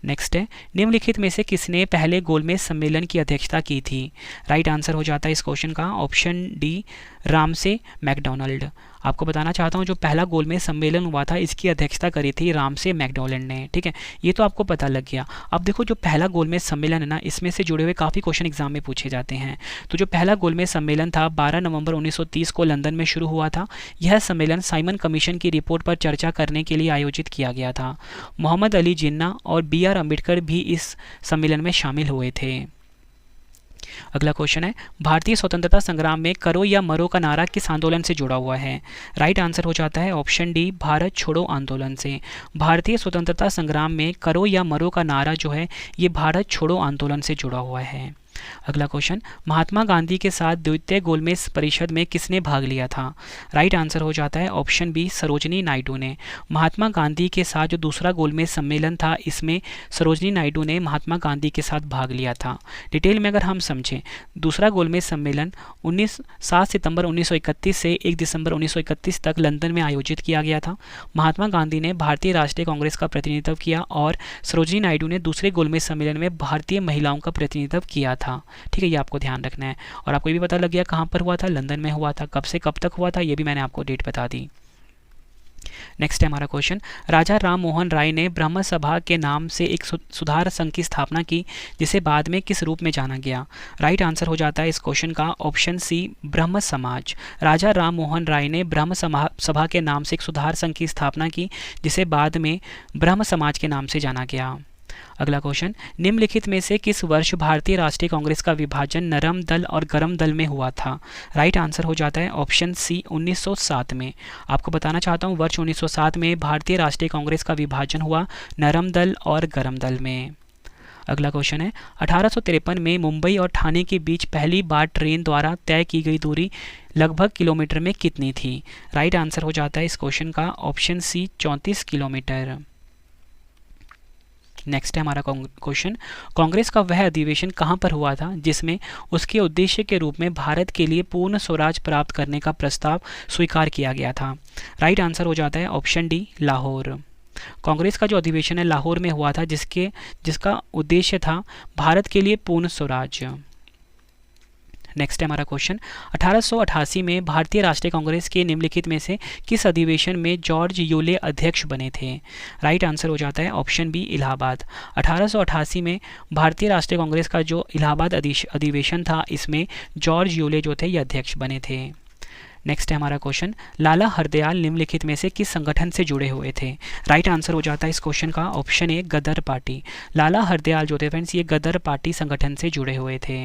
नेक्स्ट है, निम्नलिखित में से किसने पहले गोलमेज सम्मेलन की अध्यक्षता की थी? राइट आंसर हो जाता है इस क्वेश्चन का ऑप्शन डी, रामसे मैकडोनाल्ड। आपको बताना चाहता हूँ जो पहला गोलमेज सम्मेलन हुआ था इसकी अध्यक्षता करी थी रामसे मैकडोनाल्ड ने, ठीक है। ये तो आपको पता लग गया। अब देखो जो पहला गोलमेज सम्मेलन है ना, इसमें से जुड़े हुए काफ़ी क्वेश्चन एग्जाम में पूछे जाते हैं। तो जो पहला गोलमेज सम्मेलन था 12 नवंबर 1930 को लंदन में शुरू हुआ था। यह सम्मेलन साइमन कमीशन की रिपोर्ट पर चर्चा करने के लिए आयोजित किया गया था। मोहम्मद अली जिन्ना और BR अम्बेडकर भी इस सम्मेलन में शामिल हुए थे। अगला क्वेश्चन है, भारतीय स्वतंत्रता संग्राम में करो या मरो का नारा किस आंदोलन से जुड़ा हुआ है? राइट आंसर हो जाता है ऑप्शन डी, भारत छोड़ो आंदोलन से। भारतीय स्वतंत्रता संग्राम में करो या मरो का नारा जो है ये भारत छोड़ो आंदोलन से जुड़ा हुआ है। अगला क्वेश्चन, महात्मा गांधी के साथ द्वितीय गोलमेज परिषद में किसने भाग लिया था? राइट आंसर हो जाता है ऑप्शन बी, सरोजिनी नायडू ने। महात्मा गांधी के साथ जो दूसरा गोलमेज सम्मेलन था इसमें सरोजिनी नायडू ने महात्मा गांधी के साथ भाग लिया था। डिटेल में अगर हम समझें, दूसरा गोलमेज सम्मेलन 7 सितंबर 1931 से 1 दिसंबर 1931 तक लंदन में आयोजित किया गया था। महात्मा गांधी ने भारतीय राष्ट्रीय कांग्रेस का प्रतिनिधित्व किया और सरोजिनी नायडू ने दूसरे गोलमेज सम्मेलन में भारतीय महिलाओं का प्रतिनिधित्व किया था। ठीक है, ये आपको ध्यान रखना है। और आपको ये भी पता लग गया कहाँ पर हुआ था, लंदन में हुआ था। कब से कब तक हुआ था ये भी मैंने आपको डेट बता दी। नेक्स्ट है हमारा क्वेश्चन, राजा राम मोहन राय ने ब्रह्म सभा के नाम से एक सुधार संघ की स्थापना की जिसे बाद में किस रूप में जाना गया? राइट आंसर हो जाता है इस क्वेश्चन का ऑप्शन सी, ब्रह्म समाज। राजा राम मोहन राय ने ब्रह्म सभा के नाम से एक सुधार संघ की स्थापना की जिसे बाद में ब्रह्म समाज के नाम से जाना गया। अगला क्वेश्चन, निम्नलिखित में से किस वर्ष भारतीय राष्ट्रीय कांग्रेस का विभाजन नरम दल और गरम दल में हुआ था? राइट आंसर हो जाता है ऑप्शन सी, 1907 में। आपको बताना चाहता हूँ वर्ष 1907 में भारतीय राष्ट्रीय कांग्रेस का विभाजन हुआ नरम दल और गरम दल में। अगला क्वेश्चन है, 1853 में मुंबई और ठाणे के बीच पहली बार ट्रेन द्वारा तय की गई दूरी लगभग किलोमीटर में कितनी थी? राइट आंसर हो जाता है इस क्वेश्चन का ऑप्शन सी, 34 किलोमीटर। नेक्स्ट है हमारा क्वेश्चन, कांग्रेस का वह अधिवेशन कहां पर हुआ था जिसमें उसके उद्देश्य के रूप में भारत के लिए पूर्ण स्वराज प्राप्त करने का प्रस्ताव स्वीकार किया गया था? राइट आंसर हो जाता है ऑप्शन डी, लाहौर। कांग्रेस का जो अधिवेशन है लाहौर में हुआ था जिसका उद्देश्य था भारत के लिए पूर्ण स्वराज। नेक्स्ट है हमारा क्वेश्चन, 1888 में भारतीय राष्ट्रीय कांग्रेस के निम्नलिखित में से किस अधिवेशन में जॉर्ज यूले अध्यक्ष बने थे? राइट आंसर हो जाता है ऑप्शन बी, इलाहाबाद। 1888 में भारतीय राष्ट्रीय कांग्रेस का जो इलाहाबाद अधिवेशन था इसमें जॉर्ज यूले जो थे ये अध्यक्ष बने थे। नेक्स्ट है हमारा क्वेश्चन, लाला हरदयाल निम्नलिखित में से किस संगठन से जुड़े हुए थे? राइट आंसर हो जाता है इस क्वेश्चन का ऑप्शन ए, गदर पार्टी। लाला हरदयाल जो थे फ्रेंड्स ये गदर पार्टी संगठन से जुड़े हुए थे।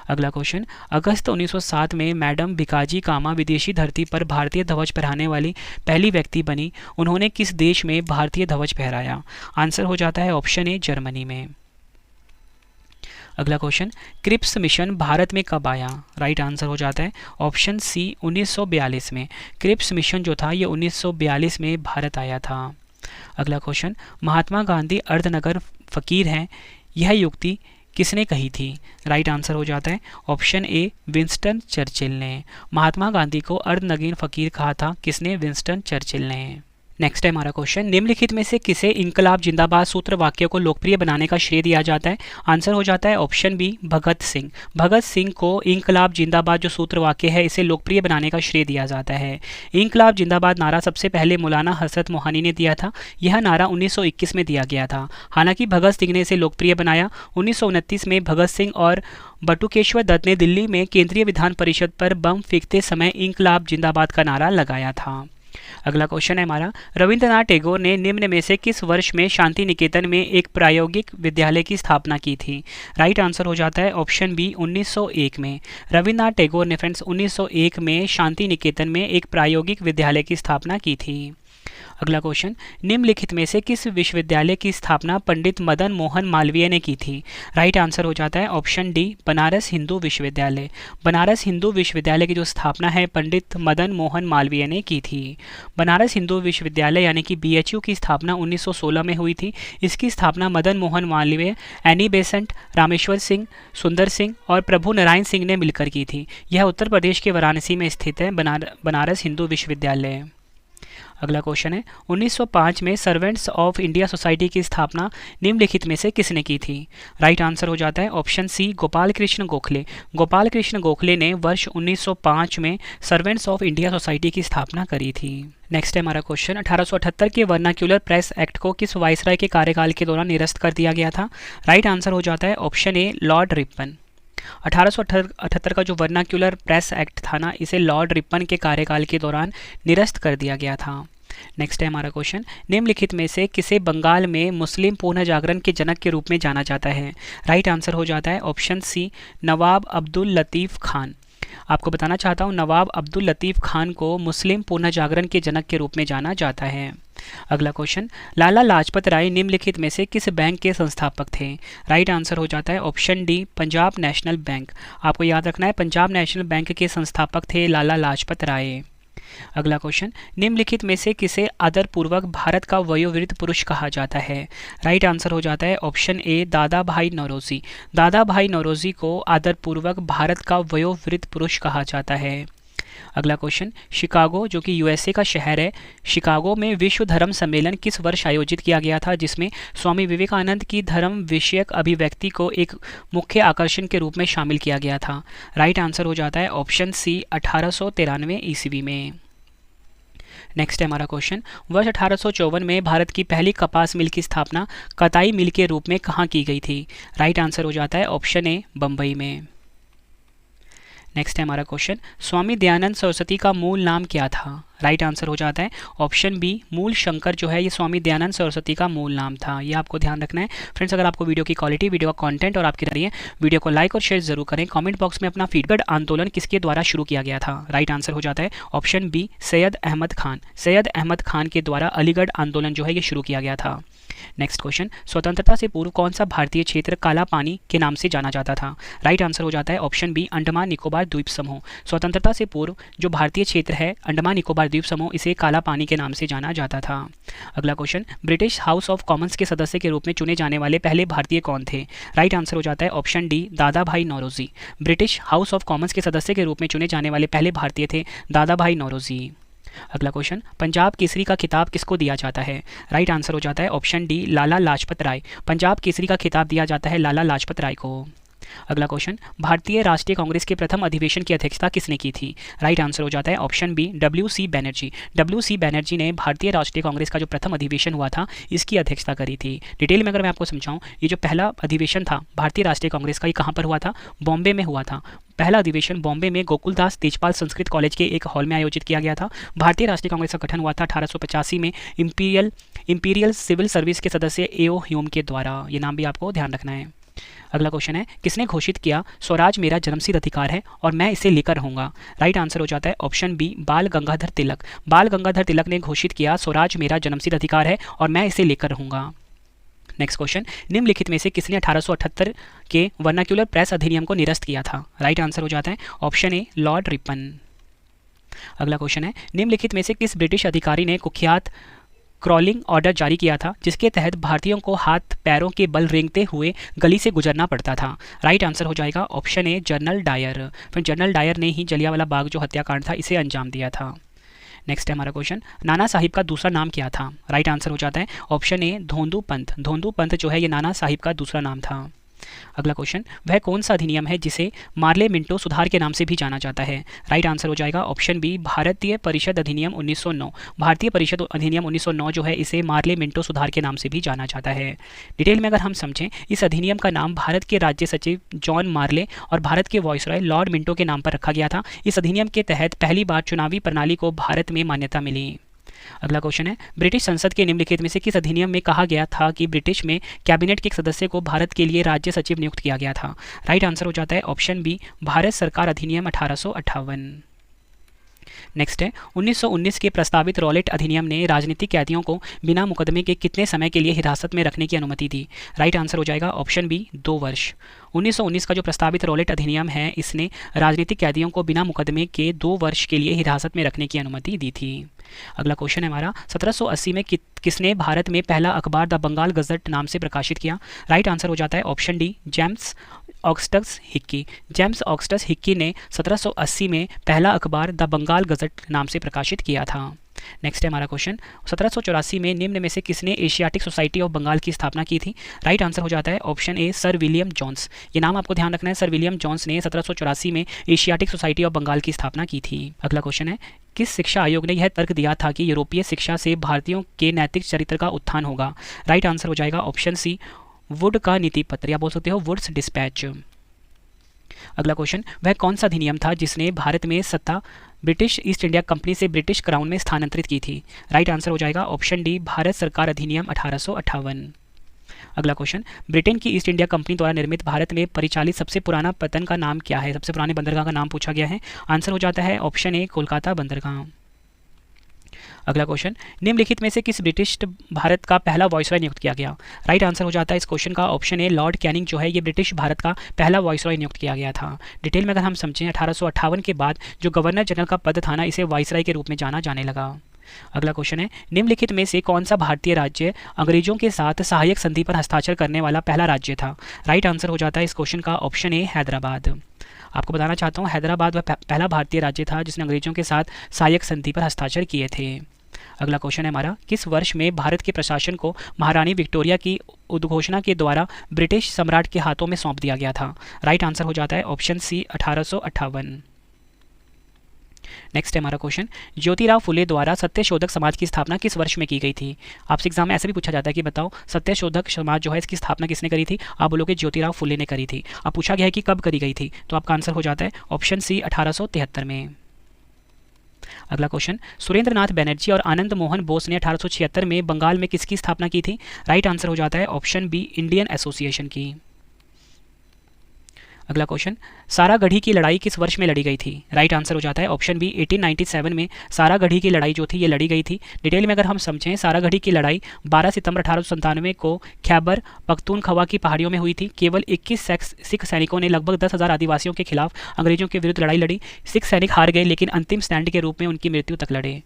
अगला क्वेश्चन, अगस्त 1907 में मैडम भिकाजी कामा विदेशी धरती पर भारतीय ध्वज फहराने वाली पहली व्यक्ति बनी। उन्होंने किस देश में भारतीय ध्वज फहराया? आंसर हो जाता है ऑप्शन ए, जर्मनी में। अगला क्वेश्चन, क्रिप्स मिशन भारत में कब आया? राइट आंसर हो जाता है ऑप्शन सी, 1942 में। क्रिप्स मिशन जो था ये 1942 में भारत आया था। अगला क्वेश्चन, महात्मा गांधी अर्धनगर फकीर हैं, यह युक्ति किसने कही थी? राइट आंसर हो जाता है ऑप्शन ए, विंस्टन चर्चिल ने। महात्मा गांधी को अर्धनगीन फकीर कहा था किसने? विंस्टन चर्चिल ने। नेक्स्ट है हमारा क्वेश्चन, निम्नलिखित में से किसे इंकलाब जिंदाबाद सूत्र वाक्य को लोकप्रिय बनाने का श्रेय दिया जाता है? आंसर हो जाता है ऑप्शन बी, भगत सिंह। भगत सिंह को इंकलाब जिंदाबाद जो सूत्र वाक्य है इसे लोकप्रिय बनाने का श्रेय दिया जाता है। इंकलाब जिंदाबाद नारा सबसे पहले मौलाना हजरत मोहानी ने दिया था। यह नारा 1921 में दिया गया था। हालांकि भगत सिंह ने इसे लोकप्रिय बनाया। 1929 में भगत सिंह और बटुकेश्वर दत्त ने दिल्ली में केंद्रीय विधान परिषद पर बम फेंकते समय इंकलाब जिंदाबाद का नारा लगाया था। अगला क्वेश्चन है हमारा, रविंद्रनाथ टैगोर ने निम्न में से किस वर्ष में शांति निकेतन में एक प्रायोगिक विद्यालय की स्थापना की थी? राइट आंसर हो जाता है ऑप्शन बी, 1901 में। रविंद्रनाथ टैगोर ने फ्रेंड्स 1901 में शांति निकेतन में एक प्रायोगिक विद्यालय की स्थापना की थी। अगला क्वेश्चन, निम्नलिखित में से किस विश्वविद्यालय की स्थापना पंडित मदन मोहन मालवीय ने की थी? राइट आंसर हो जाता है ऑप्शन डी, बनारस हिंदू विश्वविद्यालय। बनारस हिंदू विश्वविद्यालय की जो स्थापना है पंडित मदन मोहन मालवीय ने की थी। बनारस हिंदू विश्वविद्यालय यानी कि BHU की स्थापना 1916 में हुई थी। इसकी स्थापना मदन मोहन मालवीय, एनी बेसेंट, रामेश्वर सिंह, सुंदर सिंह और प्रभु नारायण सिंह ने मिलकर की थी। यह उत्तर प्रदेश के वाराणसी में स्थित है बनारस हिंदू विश्वविद्यालय। अगला क्वेश्चन है, 1905 में सर्वेंट्स ऑफ इंडिया सोसाइटी की स्थापना निम्नलिखित में से किसने की थी? राइट आंसर हो जाता है ऑप्शन सी, गोपाल कृष्ण गोखले। गोपाल कृष्ण गोखले ने वर्ष 1905 में सर्वेंट्स ऑफ इंडिया सोसाइटी की स्थापना करी थी। नेक्स्ट है हमारा क्वेश्चन, 1878 के वर्नाक्यूलर प्रेस एक्ट को किस वायसराय के कार्यकाल के दौरान निरस्त कर दिया गया था? राइट आंसर हो जाता है ऑप्शन ए, लॉर्ड रिपन। 1878 का जो वर्नाक्यूलर प्रेस एक्ट था ना, इसे लॉर्ड रिपन के कार्यकाल के दौरान निरस्त कर दिया गया था। नेक्स्ट है हमारा क्वेश्चन, निम्नलिखित में से किसे बंगाल में मुस्लिम पुनः जागरण के जनक के रूप में जाना जाता है? राइट आंसर हो जाता है ऑप्शन सी, नवाब अब्दुल लतीफ़ खान। आपको बताना चाहता हूँ, नवाब अब्दुल लतीफ़ खान को मुस्लिम पुनः जागरण के जनक के रूप में जाना जाता है। अगला क्वेश्चन, लाला लाजपत राय निम्नलिखित में से किस बैंक के संस्थापक थे? राइट आंसर हो जाता है option D, Punjab national bank. आपको याद रखना है, पंजाब नेशनल बैंक के संस्थापक थे लाला लाजपत राय। अगला क्वेश्चन, निम्नलिखित में से किसे आदरपूर्वक भारत का वयोवृद्ध पुरुष कहा जाता है? राइट आंसर हो जाता है ऑप्शन ए, दादा भाई नौरोजी। दादा भाई नौरोजी को आदरपूर्वक भारत का वयोवृद्ध पुरुष कहा जाता है। अगला क्वेश्चन, शिकागो जो कि USA का शहर है, शिकागो में विश्व धर्म सम्मेलन किस वर्ष आयोजित किया गया था, जिसमें स्वामी विवेकानंद की धर्म विषयक अभिव्यक्ति को एक मुख्य आकर्षण के रूप में शामिल किया गया था? राइट आंसर हो जाता है ऑप्शन सी, 1893 ईस्वी में। नेक्स्ट है हमारा क्वेश्चन, वर्ष 1854 में भारत की पहली कपास मिल की स्थापना कताई मिल के रूप में कहाँ की गई थी? राइट आंसर हो जाता है ऑप्शन ए, बम्बई में। नेक्स्ट है हमारा क्वेश्चन, स्वामी दयानंद सरस्वती का मूल नाम क्या था? राइट आंसर हो जाता है ऑप्शन बी, मूल शंकर जो है ये स्वामी दयानंद सरस्वती का मूल नाम था। ये आपको ध्यान रखना है। फ्रेंड्स, अगर आपको वीडियो की क्वालिटी, वीडियो का कंटेंट और आपकी रही है, वीडियो को लाइक और शेयर जरूर करें। कमेंट बॉक्स में अपना फीडबैक। आंदोलन किसके द्वारा शुरू किया गया था? राइट आंसर हो जाता है ऑप्शन बी, सैयद अहमद खान। सैयद अहमद खान के द्वारा अलीगढ़ आंदोलन जो है ये शुरू किया गया था। नेक्स्ट क्वेश्चन, स्वतंत्रता से पूर्व कौन सा भारतीय क्षेत्र काला पानी के नाम से जाना जाता था? राइट आंसर हो जाता है ऑप्शन बी, अंडमान निकोबार द्वीप समूह। स्वतंत्रता से पूर्व जो भारतीय क्षेत्र है अंडमान निकोबार द्वीप समूह, इसे काला पानी के नाम से जाना जाता था। अगला question, British House of Commons के सदस्य के रूप में चुने जाने वाले पहले भारतीय कौन थे? राइट आंसर हो जाता है option D, Dadabhai Naoroji. British House of Commons के सदस्य के रूप में चुने जाने वाले पहले भारतीय थे दादा भाई नौरोजी। अगला क्वेश्चन, पंजाब केसरी का खिताब किसको दिया जाता है? राइट आंसर हो जाता है ऑप्शन डी, लाला लाजपत राय। पंजाब केसरी का खिताब दिया जाता है लाला लाजपत राय को। अगला क्वेश्चन, भारतीय राष्ट्रीय कांग्रेस के प्रथम अधिवेशन की अध्यक्षता किसने की थी? राइट आंसर हो जाता है option B, WC Banerjee. WC Banerjee ने भारतीय राष्ट्रीय कांग्रेस का जो प्रथम अधिवेशन हुआ था इसकी अध्यक्षता करी थी। डिटेल में अगर मैं आपको समझाऊं, ये जो पहला अधिवेशन था भारतीय राष्ट्रीय कांग्रेस का, ये कहाँ पर हुआ था? बॉम्बे में हुआ था। पहला अधिवेशन बॉम्बे में गोकुलदास तेजपाल संस्कृत कॉलेज के एक हॉल में आयोजित किया गया था। भारतीय राष्ट्रीय कांग्रेस का गठन हुआ था 1885 में इंपीरियल सिविल सर्विस के सदस्य A.O. ह्यूम के द्वारा। ये नाम भी आपको ध्यान रखना है। अगला क्वेश्चन है, किसने घोषित किया स्वराज मेरा जन्मसिद्ध अधिकार है और मैं इसे लेकर रहूंगा? राइट आंसर हो जाता है ऑप्शन बी, बाल गंगाधर तिलक। बाल गंगाधर तिलक ने घोषित किया स्वराज मेरा जन्मसिद्ध अधिकार है और मैं इसे लेकर रहूंगा। नेक्स्ट क्वेश्चन, निम्नलिखित में से किसने 1878 के वर्नाक्यूलर प्रेस अधिनियम को निरस्त किया था? राइट आंसर हो जाता है ऑप्शन ए, लॉर्ड रिपन। अगला क्वेश्चन है, निम्नलिखित में से किस ब्रिटिश अधिकारी ने कुख्यात क्रॉलिंग ऑर्डर जारी किया था जिसके तहत भारतीयों को हाथ पैरों के बल रेंगते हुए गली से गुजरना पड़ता था? राइट आंसर हो जाएगा ऑप्शन ए, जनरल डायर। फिर जनरल डायर ने ही जलियांवाला बाग जो हत्याकांड था इसे अंजाम दिया था। नेक्स्ट है हमारा क्वेश्चन, नाना साहिब का दूसरा नाम क्या था? राइट आंसर हो जाता है ऑप्शन ए धोंदू पंथ। धोंदू पंथ जो है ये नाना साहिब का दूसरा नाम था। अगला क्वेश्चन, वह कौन सा अधिनियम है जिसे मार्ले मिंटो सुधार के नाम से भी जाना जाता है? राइट आंसर हो जाएगा ऑप्शन बी भारतीय परिषद अधिनियम 1909। भारतीय परिषद अधिनियम 1909 जो है इसे मार्ले मिंटो सुधार के नाम से भी जाना जाता है। डिटेल में अगर हम समझें, इस अधिनियम का नाम भारत के राज्य सचिव जॉन मार्ले और भारत के वॉइसरॉय लॉर्ड मिंटो के नाम पर रखा गया था। इस अधिनियम के तहत पहली बार चुनावी प्रणाली को भारत में मान्यता मिली। अगला क्वेश्चन है, ब्रिटिश संसद के निम्नलिखित में से किस अधिनियम में कहा गया था कि ब्रिटिश में कैबिनेट के एक सदस्य को भारत के लिए राज्य सचिव नियुक्त किया गया था? राइट आंसर हो जाता है ऑप्शन बी भारत सरकार अधिनियम 1858। नेक्स्ट है, 1919 के प्रस्तावित रॉलेट अधिनियम ने राजनीतिक कैदियों को बिना मुकदमे के कितने समय के लिए हिरासत में रखने की अनुमति दी? राइट आंसर हो जाएगा ऑप्शन बी 2 वर्ष। 1919 का जो प्रस्तावित रॉलेट अधिनियम है इसने राजनीतिक कैदियों को बिना मुकदमे के 2 वर्ष के लिए हिरासत में रखने की अनुमति दी थी। अगला क्वेश्चन है हमारा, 1780 में किसने भारत में पहला अखबार द बंगाल गजट नाम से प्रकाशित किया? राइट आंसर हो जाता है option D James Augustus Hickey. James Augustus Hickey ने 1780 में पहला अखबार द बंगाल गजट नाम से प्रकाशित किया था। नेक्स्ट है हमारा क्वेश्चन, 1784 में निम्न में से किसने एशियाटिक सोसाइटी ऑफ बंगाल की स्थापना की थी? राइट आंसर हो जाता है option A sir William Jones. ये नाम आपको ध्यान रखना है, सर विलियम जॉन्स ने 1784 में एशियाटिक सोसाइटी ऑफ बंगाल की स्थापना की थी। अगला क्वेश्चन है, किस शिक्षा आयोग ने यह तर्क दिया था कि यूरोपीय शिक्षा से भारतीयों के नैतिक चरित्र का उत्थान होगा? राइट आंसर हो जाएगा ऑप्शन सी वुड का नीति पत्र, या बोल सकते हो वुड्स डिस्पैच। अगला क्वेश्चन, वह कौन सा अधिनियम था जिसने भारत में सत्ता ब्रिटिश ईस्ट इंडिया कंपनी से ब्रिटिश क्राउन में स्थानांतरित की थी? राइट आंसर हो जाएगा ऑप्शन डी भारत सरकार अधिनियम 1858। अगला क्वेश्चन, ब्रिटेन की ईस्ट इंडिया कंपनी द्वारा निर्मित भारत में परिचालित सबसे पुराना पत्तन का नाम क्या है? सबसे पुराने बंदरगाह का नाम पूछा गया है। आंसर हो जाता है ऑप्शन ए कोलकाता बंदरगाह। अगला क्वेश्चन, निम्नलिखित में से किस ब्रिटिश भारत का पहला वॉइसरॉय नियुक्त किया गया? राइट आंसर हो जाता है इस क्वेश्चन का ऑप्शन ए लॉर्ड कैनिंग जो है ये ब्रिटिश भारत का पहला वॉइसरॉय नियुक्त किया गया था। डिटेल में अगर हम समझें, 1858 के बाद जो गवर्नर जनरल का पद था ना, इसे वाइसरॉय के रूप में जाना जाने लगा। अगला क्वेश्चन है, निम्नलिखित में से कौन सा भारतीय राज्य अंग्रेजों के साथ सहायक संधि पर हस्ताक्षर करने वाला पहला राज्य था? राइट आंसर हो जाता है इस क्वेश्चन का ऑप्शन ए हैदराबाद। आपको बताना चाहता हूँ, हैदराबाद वह पहला भारतीय राज्य था जिसने अंग्रेजों के साथ सहायक संधि पर हस्ताक्षर किए थे। अगला क्वेश्चन है हमारा, किस वर्ष में भारत के प्रशासन को महारानी विक्टोरिया की उद्घोषणा के द्वारा ब्रिटिश सम्राट के हाथों में सौंप दिया गया था? राइट आंसर हो जाता है ऑप्शन सी 1858। नेक्स्ट है हमारा क्वेश्चन, ज्योतिराव फुले द्वारा सत्यशोधक समाज की स्थापना किस वर्ष में की गई थी? आपसे एग्जाम में ऐसे भी पूछा जाता है कि बताओ सत्यशोधक समाज जो है इसकी स्थापना किसने करी थी? आप बोलोगे ज्योतिराव फुले ने करी थी। अब पूछा गया है कि कब करी गई थी, तो आपका आंसर हो जाता है ऑप्शन सी 1873 में। अगला क्वेश्चन, सुरेंद्र नाथ बनर्जी और आनंद मोहन बोस ने 1876 में बंगाल में किसकी स्थापना की थी? राइट आंसर हो जाता है ऑप्शन बी इंडियन एसोसिएशन की। अगला क्वेश्चन, सारागढ़ी की लड़ाई किस वर्ष में लड़ी गई थी? राइट आंसर हो जाता है ऑप्शन बी 1897 में सारागढ़ी की लड़ाई जो थी ये लड़ी गई थी। डिटेल में अगर हम समझें, सारागढ़ी की लड़ाई 12 सितंबर 1897 को खैबर पख्तूनख्वा की पहाड़ियों में हुई थी। केवल 21 सिख सैनिकों ने लगभग 10,000 आदिवासियों के खिलाफ अंग्रेजों के विरुद्ध लड़ाई लड़ी। सिख सैनिक हार गए, लेकिन अंतिम स्टैंड के रूप में उनकी मृत्यु तक लड़े।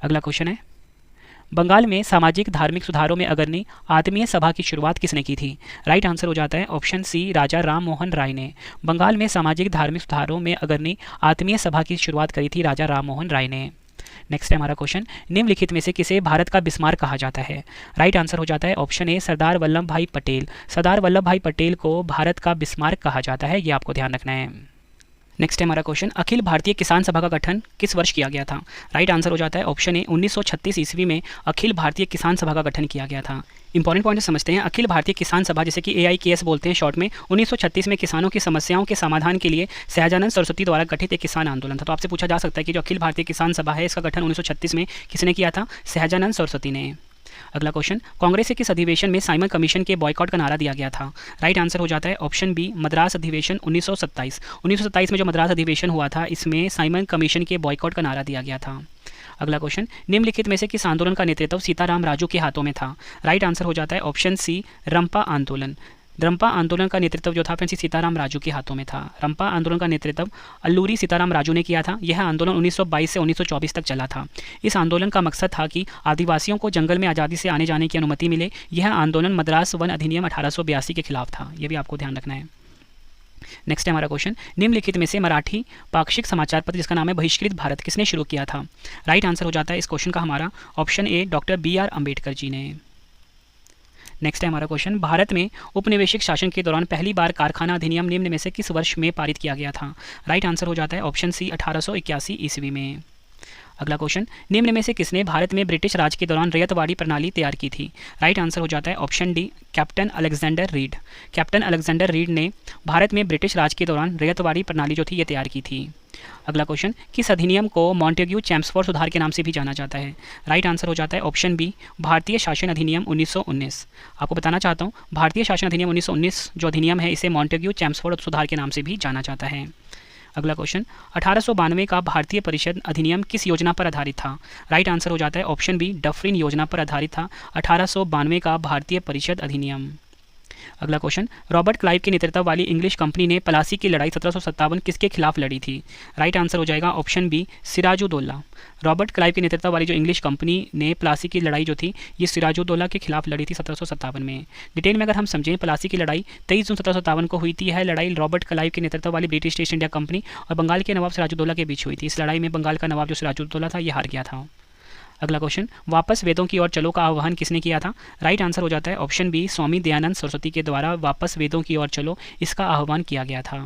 अगला क्वेश्चन है, बंगाल में सामाजिक धार्मिक सुधारों में अग्रणी आत्मीय सभा की शुरुआत किसने की थी? राइट आंसर हो जाता है ऑप्शन सी राजा राम मोहन राय ने। बंगाल में सामाजिक धार्मिक सुधारों में अग्रणी आत्मीय सभा की शुरुआत करी थी राजा राम मोहन राय ने। नेक्स्ट है हमारा क्वेश्चन, निम्नलिखित में से किसे भारत का बिस्मार्क कहा जाता है? राइट आंसर हो जाता है ऑप्शन ए सरदार वल्लभ भाई पटेल। सरदार वल्लभ भाई पटेल को भारत का बिस्मार्क कहा जाता है, ये आपको ध्यान रखना है। नेक्स्ट है हमारा क्वेश्चन, अखिल भारतीय किसान सभा का गठन किस वर्ष किया गया था? राइट आंसर हो जाता है ऑप्शन ए 1936 ईस्वी में अखिल भारतीय किसान सभा का गठन किया गया था। इंपॉर्टेंट पॉइंट समझते हैं। अखिल भारतीय किसान सभा, जैसे कि AIKS बोलते हैं शॉर्ट में, 1936 में किसानों की समस्याओं के समाधान के लिए सहजानंद सरस्वती द्वारा गठित एक किसान आंदोलन था। तो आपसे पूछा जा सकता है कि जो अखिल भारतीय किसान सभा है इसका गठन 1936 में किसने किया था? सहजानंद सरस्वती ने। अगला क्वेश्चन, कांग्रेस के किस अधिवेशन में साइमन कमीशन के बॉयकॉट का नारा दिया गया था? राइट आंसर हो जाता है ऑप्शन बी मद्रास अधिवेशन 1927 में जो मद्रास अधिवेशन हुआ था इसमें साइमन कमीशन के बॉयकॉट का नारा दिया गया था। अगला क्वेश्चन, निम्नलिखित में से किस आंदोलन का नेतृत्व सीताराम राजू के हाथों में था? राइट आंसर हो जाता है ऑप्शन सी रंपा आंदोलन। रंपा आंदोलन का नेतृत्व जो था फ्रेंड्स सीताराम राजू के हाथों में था। रंपा आंदोलन का नेतृत्व अल्लूरी सीताराम राजू ने किया था। यह आंदोलन 1922 से 1924 तक चला था। इस आंदोलन का मकसद था कि आदिवासियों को जंगल में आज़ादी से आने जाने की अनुमति मिले। यह आंदोलन मद्रास वन अधिनियम 1882 के खिलाफ था, यह भी आपको ध्यान रखना है। नेक्स्ट है हमारा क्वेश्चन, निम्नलिखित में से मराठी पाक्षिक समाचार पत्र जिसका नाम है बहिष्कृत भारत किसने शुरू किया था? राइट आंसर हो जाता है इस क्वेश्चन का हमारा option A doctor BR Ambedkar ji ने। नेक्स्ट है हमारा क्वेश्चन, भारत में उपनिवेशिक शासन के दौरान पहली बार कारखाना अधिनियम निम्न में से किस वर्ष में पारित किया गया था? राइट आंसर हो जाता है ऑप्शन सी 1881 ईस्वी में। अगला क्वेश्चन, निम्न में से किसने भारत में ब्रिटिश राज के दौरान रैयतवाड़ी प्रणाली तैयार की थी? राइट आंसर हो जाता है option D captain Alexander read. Captain Alexander read ने भारत में ब्रिटिश राज के दौरान रैयतवाड़ी प्रणाली जो थी ये तैयार की थी। अगला क्वेश्चन, किस अधिनियम को मॉन्टेग्यू चैम्सफोर्ड सुधार के नाम से भी जाना जाता है? राइट आंसर हो जाता है ऑप्शन बी भारतीय शासन अधिनियम 1919। आपको बताना चाहता हूँ भारतीय शासन अधिनियम 1919 जो अधिनियम है इसे मॉन्टेग्यू चैम्सफोर्ड सुधार के नाम से भी जाना जाता है। अगला क्वेश्चन, 1892 का भारतीय परिषद अधिनियम किस योजना पर आधारित था? राइट आंसर हो जाता है ऑप्शन बी डफरिन योजना पर आधारित था 1892 का भारतीय परिषद अधिनियम। अगला क्वेश्चन, रॉबर्ट क्लाइव के नेतृत्व वाली इंग्लिश कंपनी ने प्लासी की लड़ाई 1757 किसके खिलाफ लड़ी थी? राइट आंसर हो जाएगा option B Sirajuddaula. Robert Clive के नेतृत्व वाली जो इंग्लिश कंपनी ने प्लासी की लड़ाई जो थी ये सिराजुद्दौला के खिलाफ लड़ी थी 1757 में। डिटेल में अगर हम समझें प्लासी की लड़ाई 23 जून 1757 को हुई थी। यह लड़ाई रॉबर्ट क्लाइव के नेतृत्व वाली ब्रिटिश ईस्ट इंडिया कंपनी और बंगाल के नवाब सिराजुद्दौला के बीच हुई थी। इस लड़ाई में बंगाल का नवाब जो सिराजुद्दौला था ये हार गया था। अगला क्वेश्चन, वापस वेदों की ओर चलो का आह्वान किसने किया था? राइट आंसर हो जाता है ऑप्शन बी स्वामी दयानंद सरस्वती के द्वारा वापस वेदों की ओर चलो इसका आह्वान किया गया था।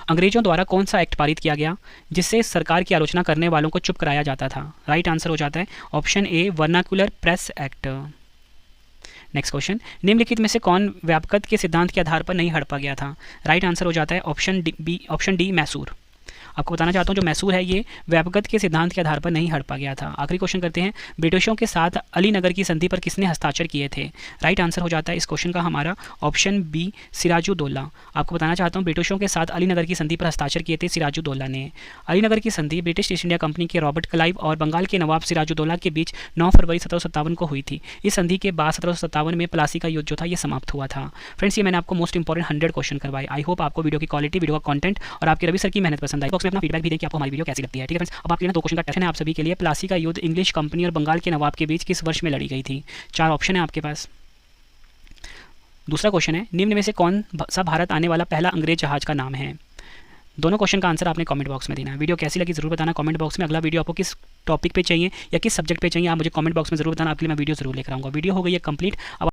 अंग्रेजों द्वारा कौन सा एक्ट पारित किया गया जिससे सरकार की आलोचना करने वालों को चुप कराया जाता था? राइट आंसर हो जाता है ऑप्शन ए vernacular press act. Next question, निम्नलिखित में से कौन व्यापकता के सिद्धांत के आधार पर नहीं हड़पा गया था? राइट आंसर हो जाता है ऑप्शन डी मैसूर। आपको बताना चाहता हूँ जो मैसूर है ये व्यापकता के सिद्धांत के आधार पर नहीं हड़पा गया था। आखिरी क्वेश्चन करते हैं, ब्रिटिशों के साथ अलीनगर की संधि पर किसने हस्ताक्षर किए थे? राइट आंसर हो जाता है इस क्वेश्चन का हमारा ऑप्शन बी सिराजुद्दौला। आपको बताना चाहता हूँ ब्रिटिशों के साथ अलीनगर की संधि पर हस्ताक्षर किए थे सिराजुद्दौला ने। अलीनगर की संधि ब्रिटिश ईस्ट इंडिया कंपनी के रॉबर्ट क्लाइव और बंगाल के नवाब सिराजुद्दौला के बीच 9 फरवरी 1757 को हुई थी। इस संधि के बाद 1757 में प्लासी का युद्ध जो था ये समाप्त हुआ था। फ्रेंड्स ये मैंने आपको मोस्ट इंपॉर्टेंट 100 क्वेश्चन करवाए। आई होप आपको वीडियो की क्वालिटी, वीडियो का कंटेंट और आपके रवि सर की मेहनत पसंद आई। बॉक्स में अपना फीडबैक भी दें कि आपको हमारी वीडियो कैसी लगती है। ठीक है फ्रेंड्स, अब आपके लिए 2 क्वेश्चन का टेस्ट है आप सभी के लिए। प्लासी का युद्ध इंग्लिश कंपनी और बंगाल के नवाब के बीच किस वर्ष में लड़ी गई थी? 4 ऑप्शन है आपके पास। दूसरा क्वेश्चन है, निम्न में से कौन सा भारत आने वाला पहला अंग्रेज जहाज का नाम है? दोनों क्वेश्चन का आंसर आपने कमेंट बॉक्स में देना है। वीडियो कैसी लगी जरूर बताना कमेंट बॉक्स में। अगला वीडियो आपको किस टॉपिक पे चाहिए या किस सब्जेक्ट पे चाहिए आप मुझे कमेंट बॉक्स में जरूर बताना। आपके लिए मैं वीडियो जरूर लेकर आऊँगा। वीडियो हो गई है कंप्लीट। अब